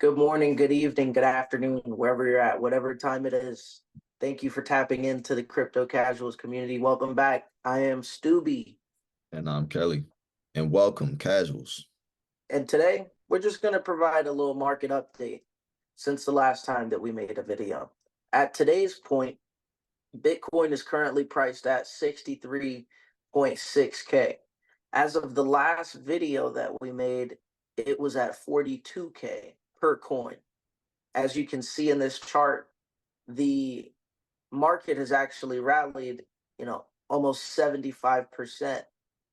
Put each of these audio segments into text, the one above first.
Good morning, good evening, good afternoon, wherever you're at, whatever time it is. Thank you for tapping into the Crypto Casuals community. Welcome back. I am Stubby, And I'm Kelly. And welcome, casuals. and today we're just going to provide a little market update since the last time that we made a video. At today's point, Bitcoin is currently priced at 63.6K. As of the last video that we made, it was at 42K per coin. As you can see in this chart, the market has actually rallied, almost 75%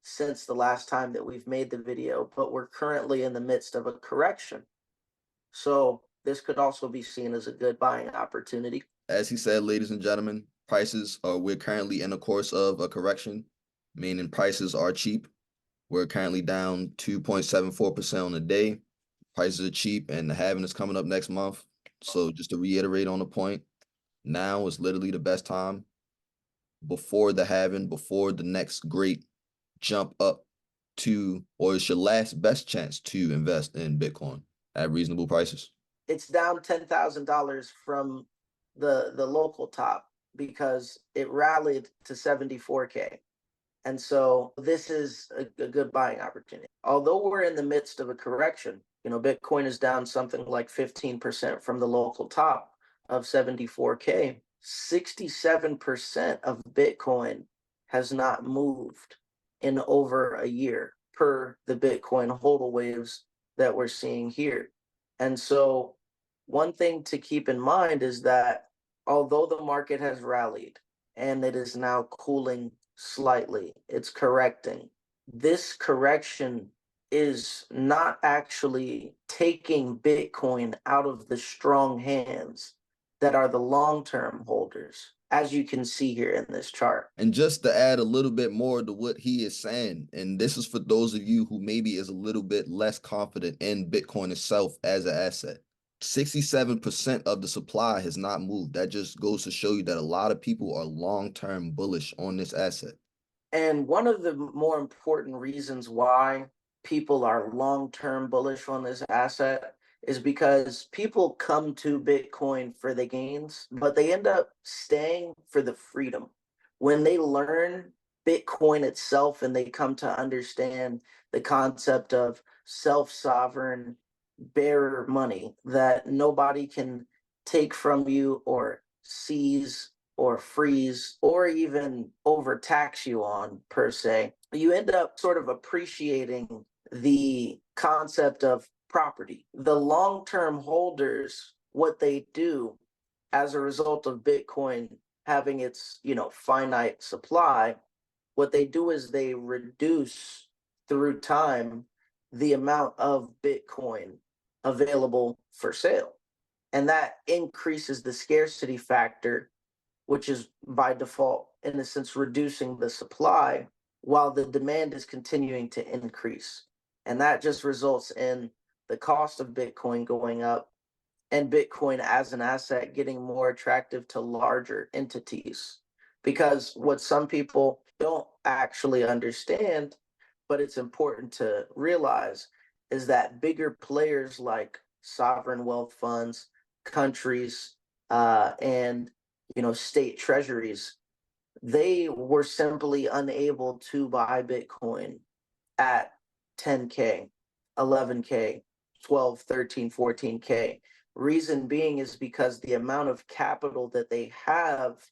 since the last time that we've made the video, but we're currently in the midst of a correction. So this could also be seen as a good buying opportunity. As he said, ladies and gentlemen, we're currently in the course of a correction, meaning prices are cheap. We're currently down 2.74% on the day. Prices are cheap, and the halving is coming up next month. So just to reiterate on the point, now is literally the best time before the halving, before the next great jump up or it's your last best chance to invest in Bitcoin at reasonable prices. It's down $10,000 from the local top because it rallied to 74K. And so this is a good buying opportunity. Although we're in the midst of a correction, Bitcoin is down something like 15% from the local top of 74K. 67% of Bitcoin has not moved in over a year per the Bitcoin hodl waves that we're seeing here. And so one thing to keep in mind is that although the market has rallied and it is now cooling slightly, it's correcting. This correction is not actually taking Bitcoin out of the strong hands that are the long-term holders, as you can see here in this chart. And just to add a little bit more to what he is saying, and this is for those of you who maybe is a little bit less confident in Bitcoin itself as an asset. 67% of the supply has not moved. That just goes to show you that a lot of people are long-term bullish on this asset. And one of the more important reasons why people are long-term bullish on this asset is because people come to Bitcoin for the gains, but they end up staying for the freedom. When they learn Bitcoin itself and they come to understand the concept of self-sovereign bearer money that nobody can take from you or seize or freeze or even overtax you on per se, you end up sort of appreciating the concept of property. The long-term holders, what they do as a result of Bitcoin having its, finite supply, what they do is they reduce through time the amount of Bitcoin available for sale. And that increases the scarcity factor, which is by default, in a sense, reducing the supply while the demand is continuing to increase. And that just results in the cost of Bitcoin going up and Bitcoin as an asset getting more attractive to larger entities. Because what some people don't actually understand, but it's important to realize, is that bigger players like sovereign wealth funds, countries, and state treasuries, they were simply unable to buy Bitcoin at 10K, 11K, 12, 13, 14K. Reason being is because the amount of capital that they have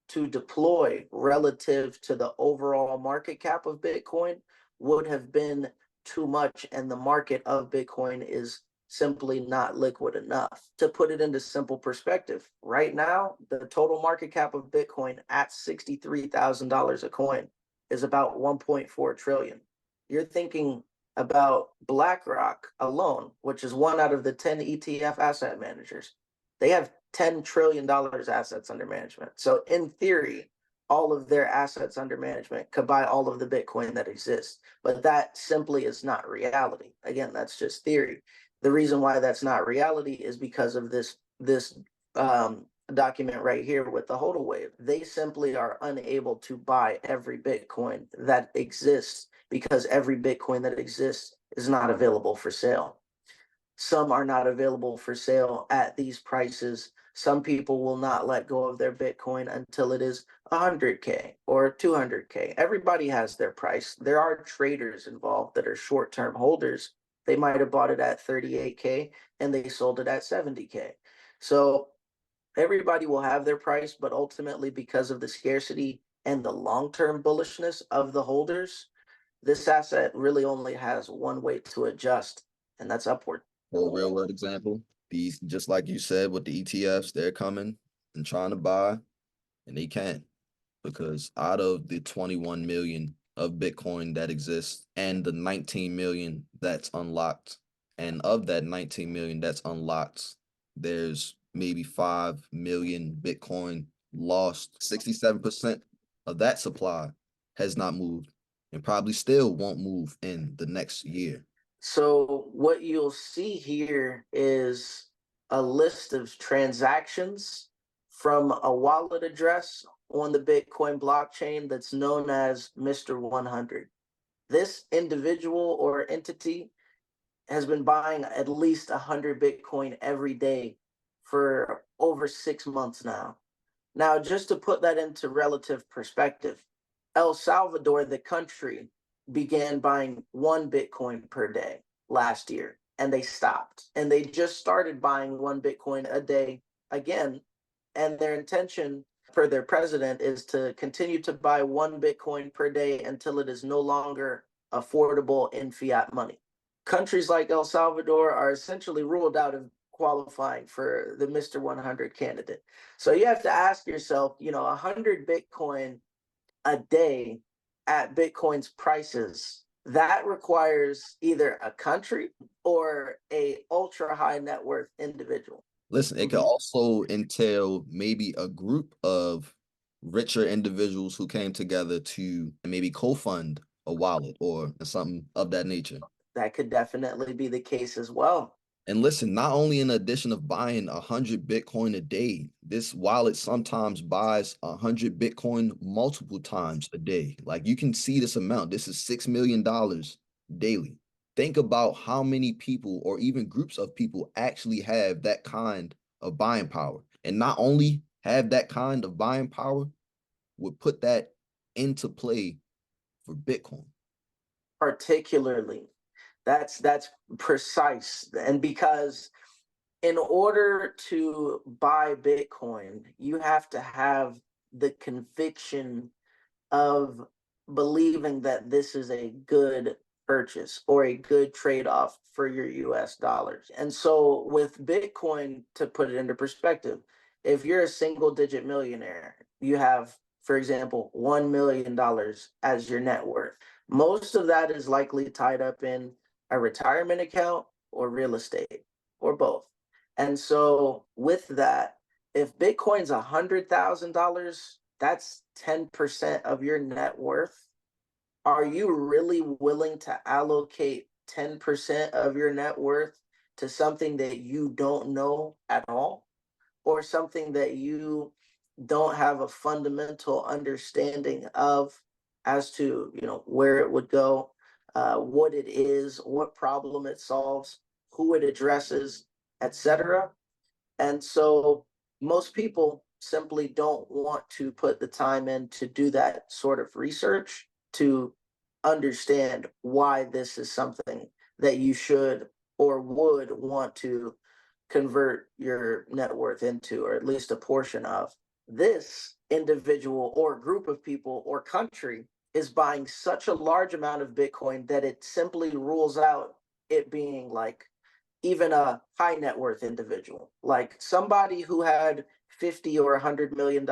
to deploy relative to the overall market cap of Bitcoin would have been too much, and the market of Bitcoin is simply not liquid enough. To put it into simple perspective, right now, the total market cap of Bitcoin at $63,000 a coin is about 1.4 trillion. You're thinking about Blackrock alone, which is one out of the 10 ETF asset managers. They have $10 trillion assets under management. So in theory, all of their assets under management could buy all of the Bitcoin that exists. But that simply is not reality. Again, that's just theory. The reason why that's not reality is because of this document right here with the hodl wave. They simply are unable to buy every Bitcoin that exists because every Bitcoin that exists is not available for sale. Some are not available for sale at these prices. Some people will not let go of their Bitcoin until it is 100K or 200K. Everybody has their price. There are traders involved that are short term holders. They might have bought it at 38K and they sold it at 70K. So everybody will have their price, but ultimately, because of the scarcity and the long term bullishness of the holders, this asset really only has one way to adjust, and that's upward. For a real world example, these, just like you said with the ETFs, they're coming and trying to buy, and they can't, because out of the 21 million of Bitcoin that exists and the 19 million that's unlocked, and of that 19 million that's unlocked, there's maybe 5 million Bitcoin lost. 67% of that supply has not moved and probably still won't move in the next year. So, what you'll see here is a list of transactions from a wallet address on the Bitcoin blockchain that's known as Mr. 100. This individual or entity has been buying at least 100 Bitcoin every day for over 6 months now. Now, just to put that into relative perspective, El Salvador, the country, began buying 1 Bitcoin per day last year, and they stopped. And they just started buying 1 Bitcoin a day again. And their intention for their president is to continue to buy 1 Bitcoin per day until it is no longer affordable in fiat money. Countries like El Salvador are essentially ruled out of qualifying for the Mr. 100 candidate. So you have to ask yourself, 100 Bitcoin a day at Bitcoin's prices, that requires either a country or a ultra high net worth individual. Listen, it could also entail maybe a group of richer individuals who came together to maybe co-fund a wallet or something of that nature. That could definitely be the case as well. And listen, not only in addition of buying 100 Bitcoin a day, this wallet sometimes buys 100 Bitcoin multiple times a day. Like, you can see this amount. This is $6 million daily. Think about how many people or even groups of people actually have that kind of buying power. And not only have that kind of buying power, would put that into play for Bitcoin. Particularly, that's precise. And because in order to buy Bitcoin, you have to have the conviction of believing that this is a good purchase or a good trade off for your US dollars. And so, with Bitcoin, to put it into perspective, if you're a single digit millionaire, you have, for example, $1 million as your net worth. Most of that is likely tied up in a retirement account or real estate or both. And so, with that, if Bitcoin's $100,000, that's 10% of your net worth. Are you really willing to allocate 10% of your net worth to something that you don't know at all, or something that you don't have a fundamental understanding of as to, where it would go, what it is, what problem it solves, who it addresses, etc.? And so most people simply don't want to put the time in to do that sort of research to understand why this is something that you should or would want to convert your net worth into, or at least a portion of. This individual or group of people or country is buying such a large amount of Bitcoin that it simply rules out it being like even a high net worth individual. Like somebody who had 50 or $100 million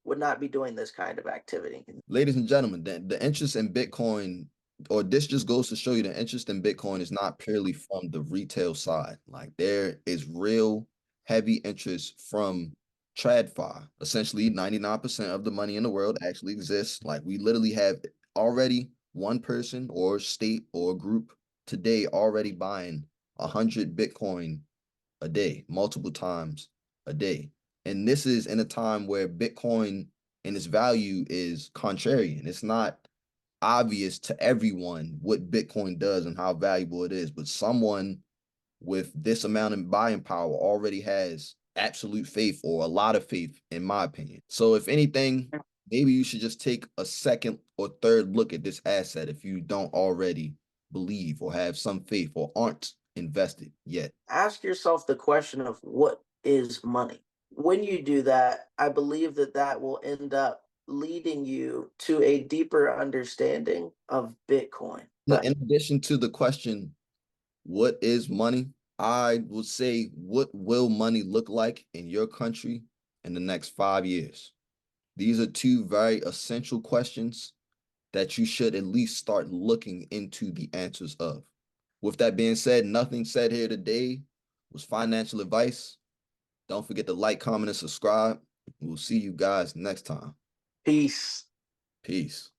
would not be doing this kind of activity. Ladies and gentlemen, the interest in Bitcoin, or this just goes to show you the interest in Bitcoin is not purely from the retail side. Like, there is real heavy interest from TradFi. Essentially, 99% of the money in the world actually exists. Like, we literally have already one person or state or group today already buying 100 Bitcoin a day, multiple times a day. And this is in a time where Bitcoin and its value is contrarian. It's not obvious to everyone what Bitcoin does and how valuable it is, but someone with this amount of buying power already has absolute faith or a lot of faith, in my opinion. So if anything, maybe you should just take a second or third look at this asset if you don't already believe or have some faith or aren't invested yet. Ask yourself the question of what is money. When you do that, I believe that that will end up leading you to a deeper understanding of Bitcoin. But In addition to the question, what is money? I would say, what will money look like in your country in the next 5 years? These are two very essential questions that you should at least start looking into the answers of. With that being said, nothing said here today was financial advice. Don't forget to like, comment, and subscribe. We'll see you guys next time. peace. Peace.